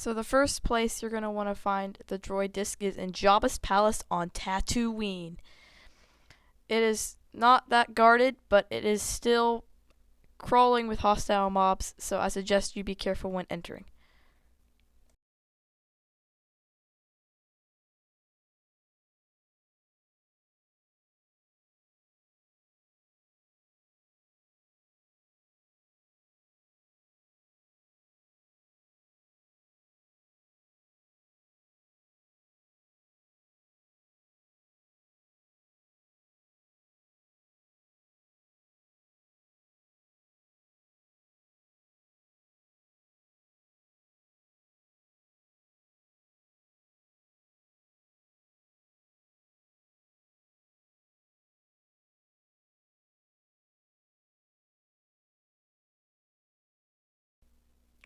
So the first place you're going to want to find the droid disc is in Jabba's palace on Tatooine. It is not that guarded, but it is still crawling with hostile mobs, so I suggest you be careful when entering.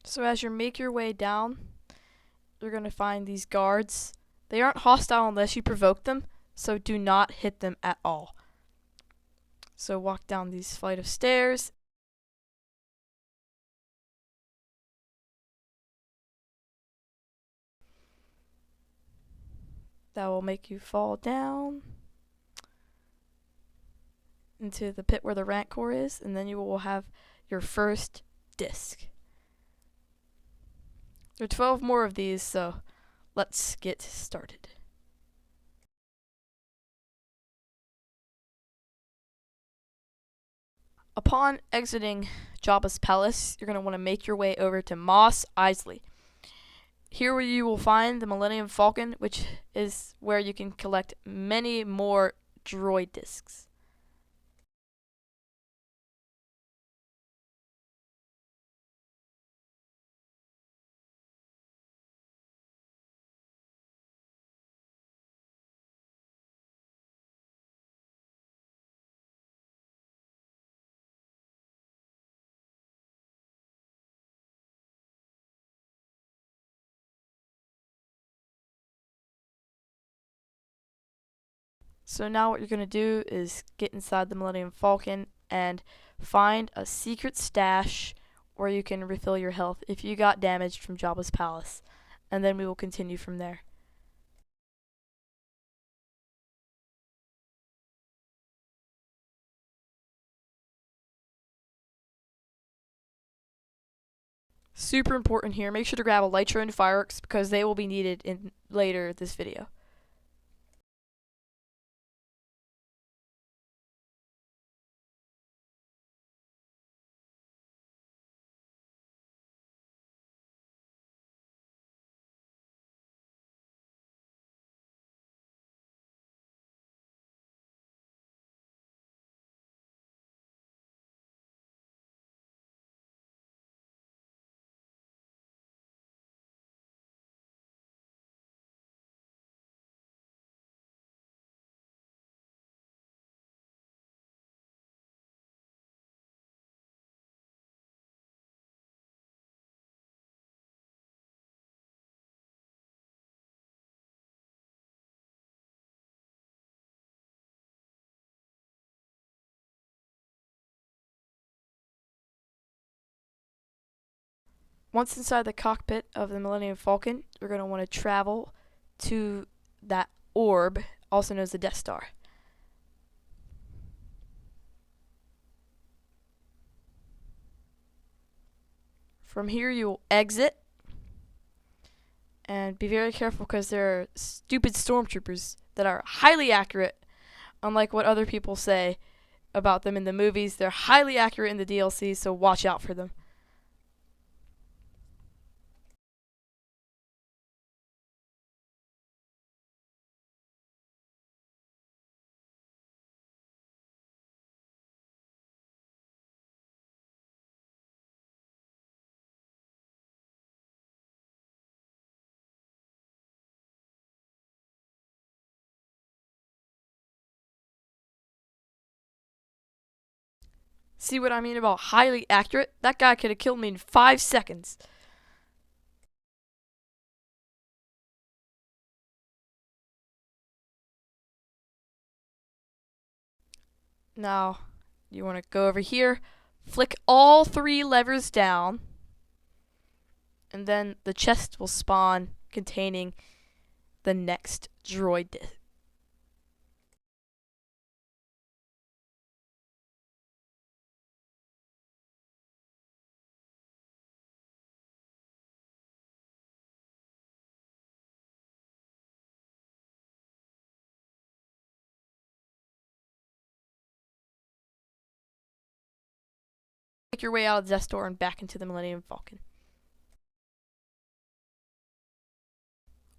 So as you make your way down, you're going to find these guards. They aren't hostile unless you provoke them, so do not hit them at all. So walk down these flight of stairs. That will make you fall down into the pit where the Rancor is, and then you will have your first disc. There are 12 more of these, so let's get started. Upon exiting Jabba's palace, you're going to want to make your way over to Mos Eisley. Here you will find the Millennium Falcon, which is where you can collect many more droid discs. So now what you're going to do is get inside the Millennium Falcon and find a secret stash where you can refill your health if you got damaged from Jabba's palace. And then we will continue from there. Super important here, make sure to grab a Lytra and fireworks because they will be needed in later this video. Once inside the cockpit of the Millennium Falcon, you're going to want to travel to that orb, also known as the Death Star. From here you will exit, and be very careful because there are stupid stormtroopers that are highly accurate, unlike what other people say about them in the movies. They're highly accurate in the DLC, so watch out for them. See what I mean about highly accurate? That guy could have killed me in 5 seconds. Now, you want to go over here, flick all 3 levers down, and then the chest will spawn containing the next droid disc. Make your way out of the Death Star and back into the Millennium Falcon.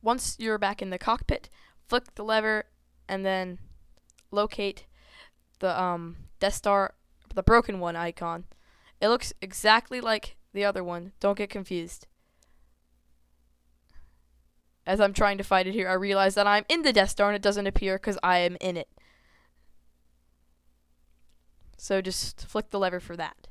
Once you're back in the cockpit, flick the lever and then locate the Death Star, the broken one icon. It looks exactly like the other one. Don't get confused. As I'm trying to fight it here, I realize that I'm in the Death Star and it doesn't appear because I am in it. So just flick the lever for that.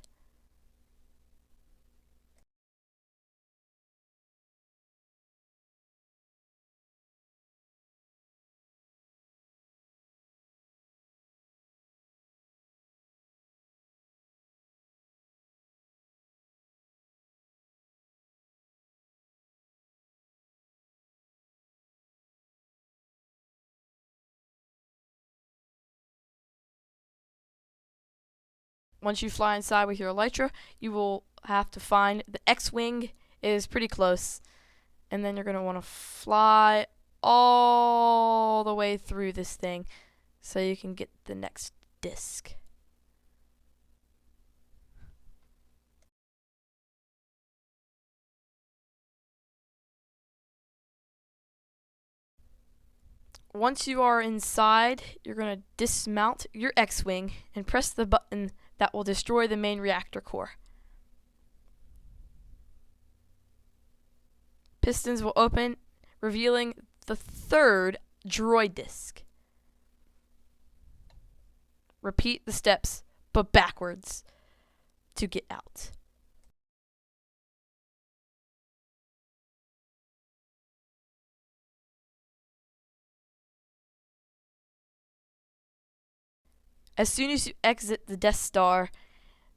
Once you fly inside with your Elytra, you will have to find the X-Wing. It is pretty close. And then you're going to want to fly all the way through this thing so you can get the next disc. Once you are inside, you're going to dismount your X-Wing and press the button that will destroy the main reactor core. Pistons will open, revealing the third droid disc. Repeat the steps, but backwards, to get out. As soon as you exit the Death Star,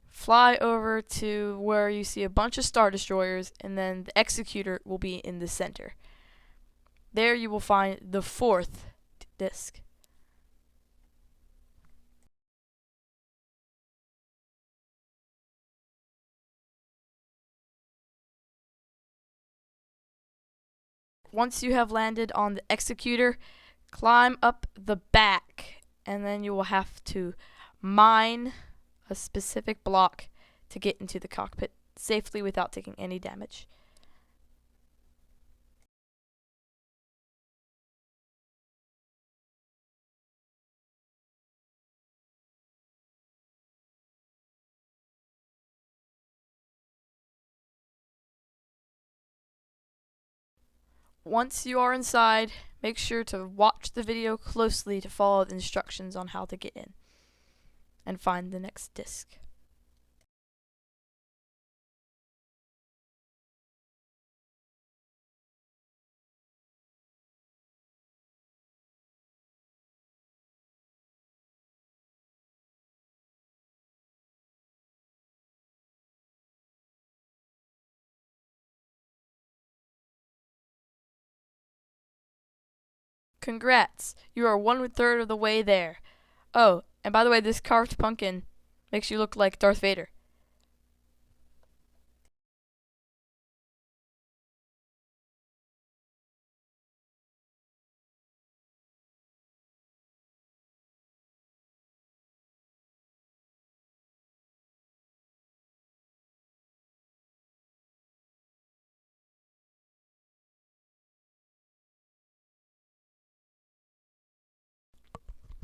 fly over to where you see a bunch of Star Destroyers, and then the Executor will be in the center. There you will find the fourth disc. Once you have landed on the Executor, climb up the back, and then you will have to mine a specific block to get into the cockpit safely without taking any damage. Once you are inside, make sure to watch the video closely to follow the instructions on how to get in and find the next disc. Congrats, you are 1/3 of the way there. Oh, and by the way, this carved pumpkin makes you look like Darth Vader.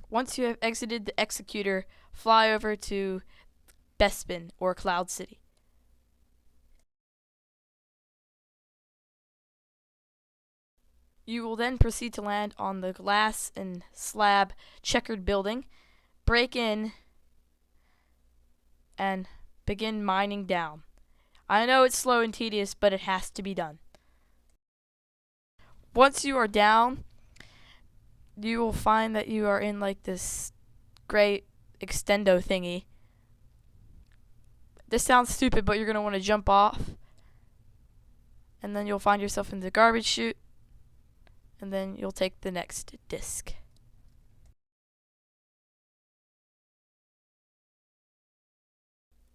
Once you have exited the Executor, fly over to Bespin or Cloud City. You will then proceed to land on the glass and slab checkered building, break in, and begin mining down. I know it's slow and tedious, but it has to be done. Once you are down, you will find that you are in like this great extendo thingy. This sounds stupid, but you're going to want to jump off. and then you'll find yourself in the garbage chute, and then you'll take the next disc.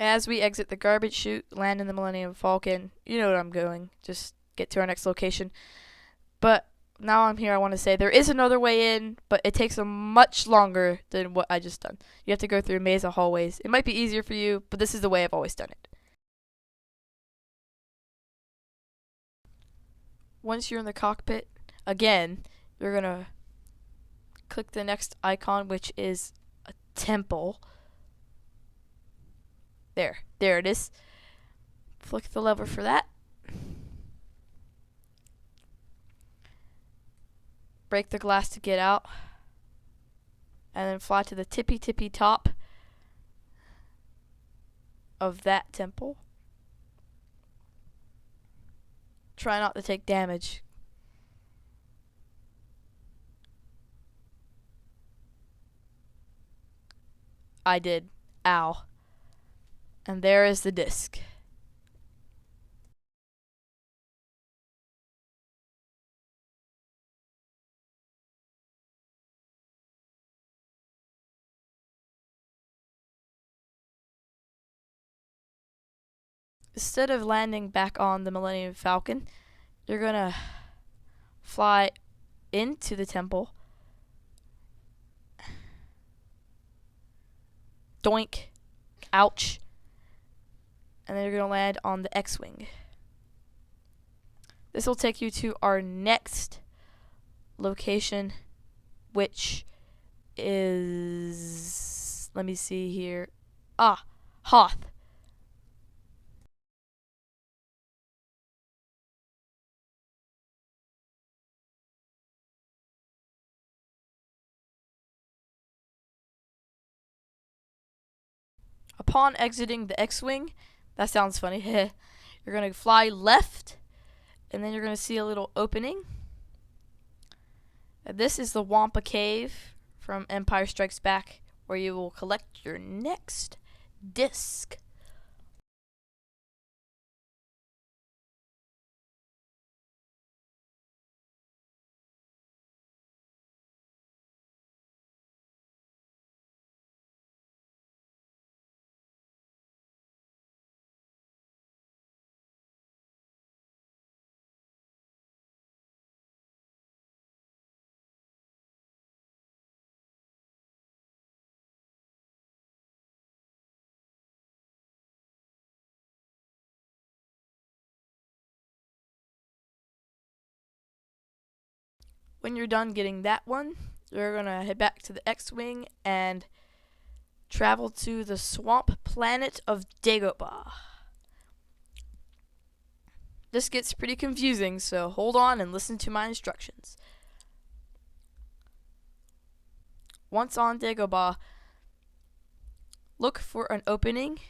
As we exit the garbage chute, land in the Millennium Falcon, you know where I'm going. Just get to our next location. But now I'm here, I want to say there is another way in, but it takes a much longer than what I just done. You have to go through a maze of hallways. It might be easier for you, but this is the way I've always done it. Once you're in the cockpit, again, you're going to click the next icon, which is a temple. There it is. Flick the lever for that. Break the glass to get out. And then fly to the tippy top of that temple. Try not to take damage. I did. Ow. And there is the disc. Instead of landing back on the Millennium Falcon, you're gonna fly into the temple. Doink. Ouch. And then you're gonna land on the X-Wing. This will take you to our next location, which is, let me see here. Hoth. Upon exiting the X-Wing, that sounds funny, you're going to fly left, and then you're going to see a little opening. This is the Wampa Cave from Empire Strikes Back, where you will collect your next disc. When you're done getting that one, you're going to head back to the X-Wing and travel to the swamp planet of Dagobah. This gets pretty confusing, so hold on and listen to my instructions. Once on Dagobah, look for an opening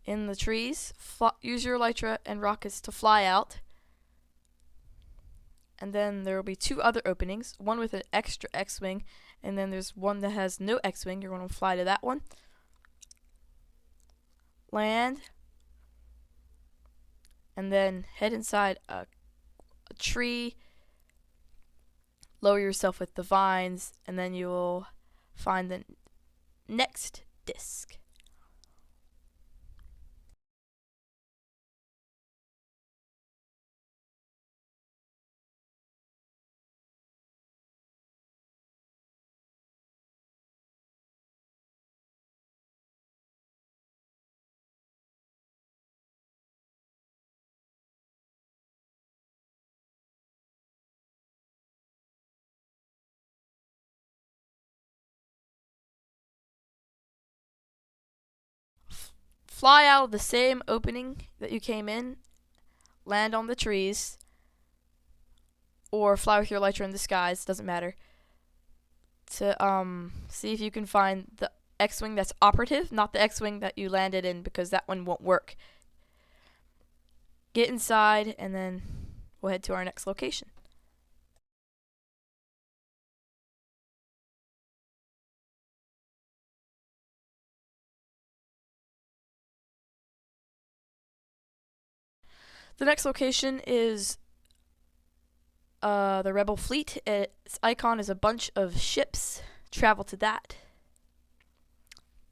in the trees. Use your elytra and rockets to fly out. And then there will be two other openings, one with an extra X-Wing, and then there's one that has no X-Wing. You're going to fly to that one. Land. And then head inside a tree. Lower yourself with the vines, and then you will find the next disc. Fly out of the same opening that you came in, land on the trees, or fly with your elytra in the skies, doesn't matter, to see if you can find the X-Wing that's operative, not the X-Wing that you landed in, because that one won't work. Get inside, and then we'll head to our next location. The next location is the Rebel fleet. Its icon is a bunch of ships. Travel to that.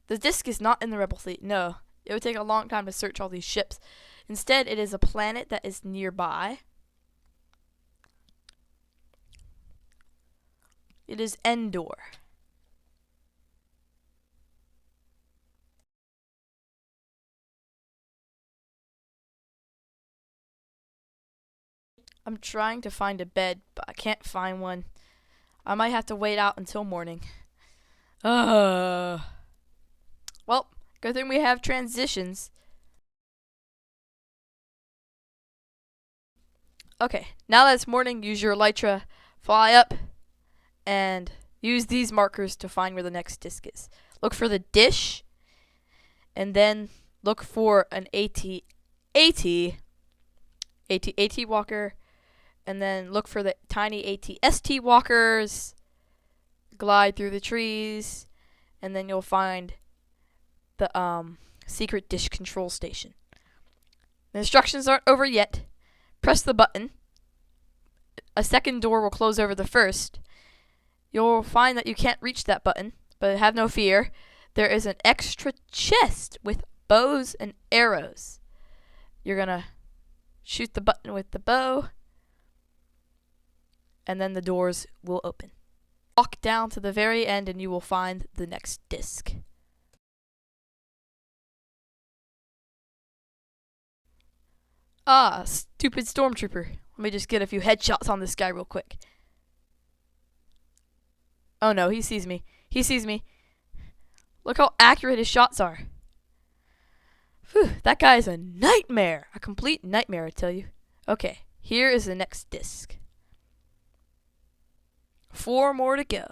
The disc is not in the Rebel fleet. No, it would take a long time to search all these ships. Instead, it is a planet that is nearby. It is Endor. I'm trying to find a bed, but I can't find one. I might have to wait out until morning. Well, good thing we have transitions. Okay, now that it's morning, use your elytra, fly up, and use these markers to find where the next disc is. Look for the dish, and then look for an AT walker, and then look for the tiny AT-ST walkers. Glide through the trees, and then you'll find the secret dish control station. The instructions aren't over yet. Press the button. A second door will close over the first. You'll find that you can't reach that button, but have no fear. There is an extra chest with bows and arrows. You're gonna shoot the button with the bow, and then the doors will open. Walk down to the very end and you will find the next disc. Ah, stupid stormtrooper. Let me just get a few headshots on this guy real quick. Oh no, he sees me. He sees me. Look how accurate his shots are. Phew, that guy is a nightmare. A complete nightmare, I tell you. Okay, here is the next disc. 4 more to go.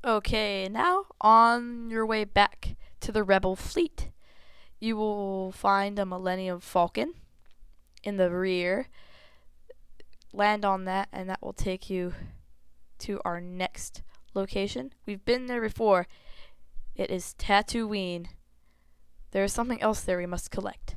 Okay, now on your way back to the Rebel fleet, you will find a Millennium Falcon in the rear. Land on that, and that will take you to our next location. We've been there before. It is Tatooine. There is something else there we must collect.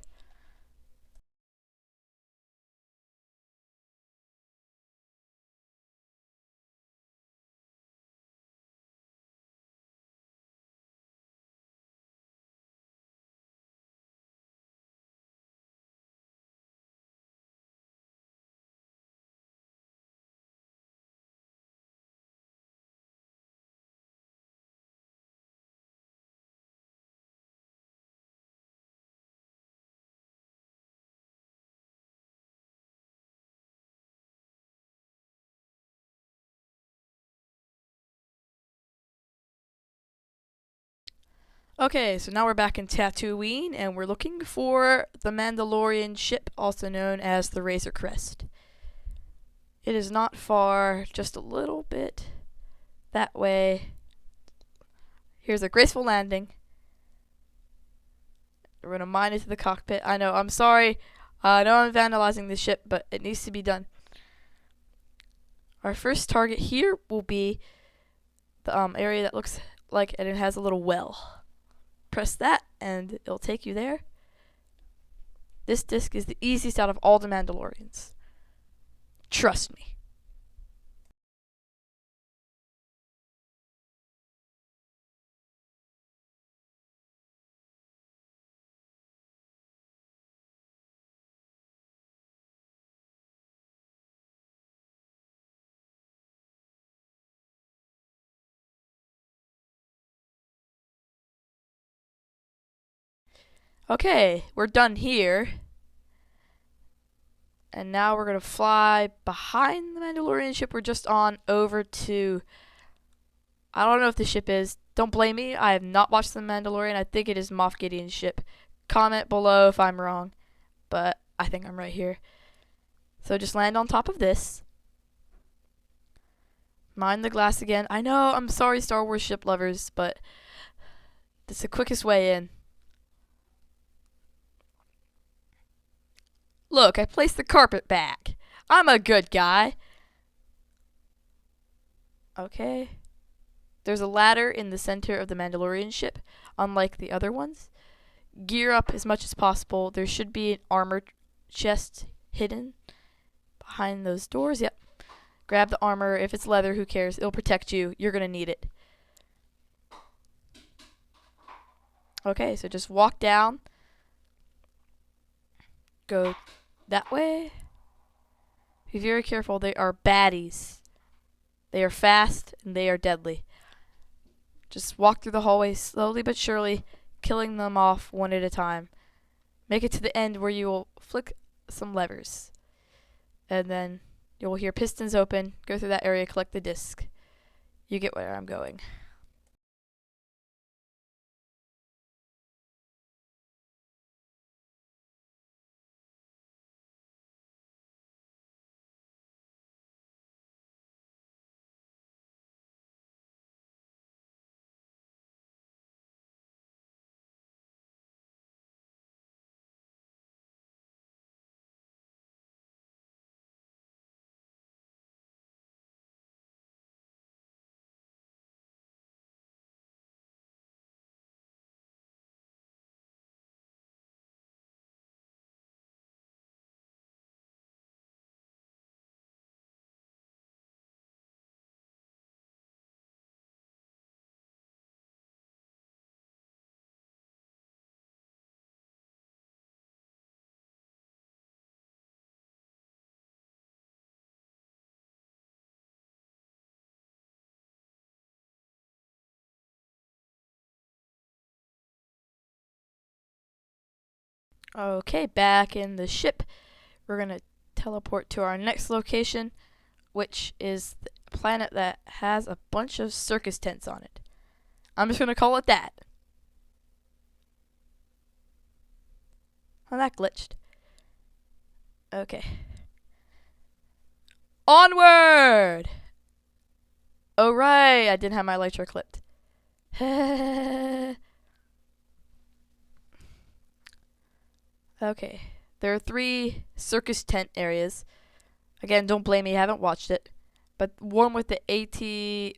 Okay, so now we're back in Tatooine, and we're looking for the Mandalorian ship, also known as the Razor Crest. It is not far, just a little bit that way. Here's a graceful landing. We're going to mine into the cockpit. I know, I'm sorry. I know I'm vandalizing the ship, but it needs to be done. Our first target here will be the area that looks like it has a little well. Press that and it'll take you there. This disc is the easiest out of all the Mandalorians. Trust me. Okay, we're done here. And now we're going to fly behind the Mandalorian ship we're just on over to... I don't know if the ship is. Don't blame me. I have not watched The Mandalorian. I think it is Moff Gideon's ship. Comment below if I'm wrong. But I think I'm right here. So just land on top of this. Mind the glass again. I know, I'm sorry Star Wars ship lovers, but it's the quickest way in. Look, I placed the carpet back. I'm a good guy. Okay. There's a ladder in the center of the Mandalorian ship, unlike the other ones. Gear up as much as possible. There should be an armor chest hidden behind those doors. Yep. Grab the armor. If it's leather, who cares? It'll protect you. You're going to need it. Okay, so just walk down. Go that way. Be very careful. They are baddies. They are fast and they are deadly. Just walk through the hallway slowly but surely, killing them off one at a time. Make it to the end where you will flick some levers. And then you will hear pistons open. Go through that area, collect the disc. You get where I'm going. Okay, back in the ship. We're going to teleport to our next location, which is the planet that has a bunch of circus tents on it. I'm just going to call it that. Oh, that glitched. Okay. Onward! Oh, right. I didn't have my elytra clipped. Okay. There are 3 circus tent areas. Again, don't blame me. I haven't watched it. But one with the AT-ST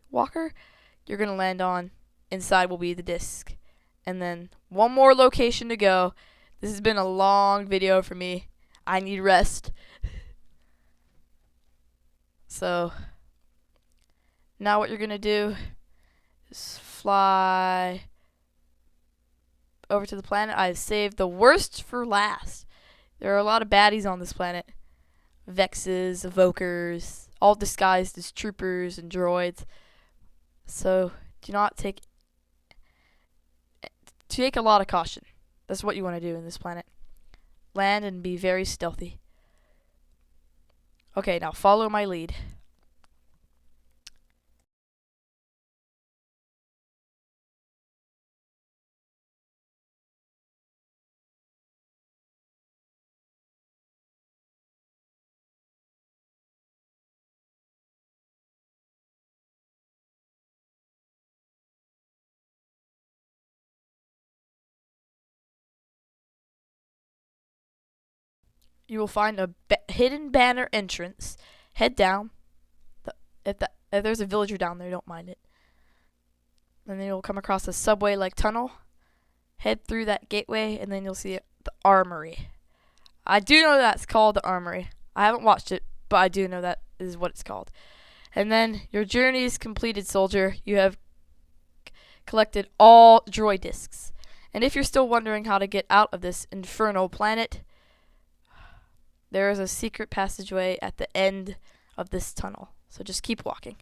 walker, you're going to land on. Inside will be the disc. And then one more location to go. This has been a long video for me. I need rest. So, now what you're going to do is fly over to the planet. I've saved the worst for last. There are a lot of baddies on this planet. Vexes, evokers, all disguised as troopers and droids. So, do not take a lot of caution. That's what you want to do in this planet. Land and be very stealthy. Okay, now follow my lead. You will find a hidden banner entrance. Head down. If there's a villager down there, don't mind it. And then you'll come across a subway-like tunnel. Head through that gateway, and then you'll see the armory. I do know that's called the armory. I haven't watched it, but I do know that is what it's called. And then your journey is completed, soldier. You have collected all droid discs. And if you're still wondering how to get out of this infernal planet, there is a secret passageway at the end of this tunnel. So just keep walking.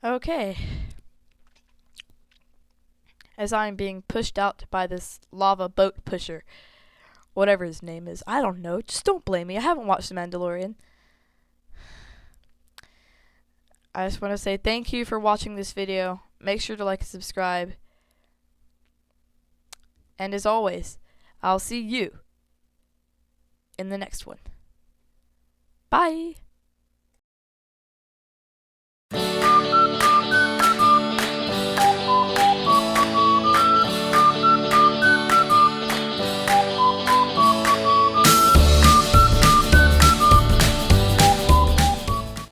Okay. As I'm being pushed out by this lava boat pusher. Whatever his name is. I don't know. Just don't blame me. I haven't watched The Mandalorian. I just want to say thank you for watching this video. Make sure to like and subscribe. And as always, I'll see you in the next one. Bye!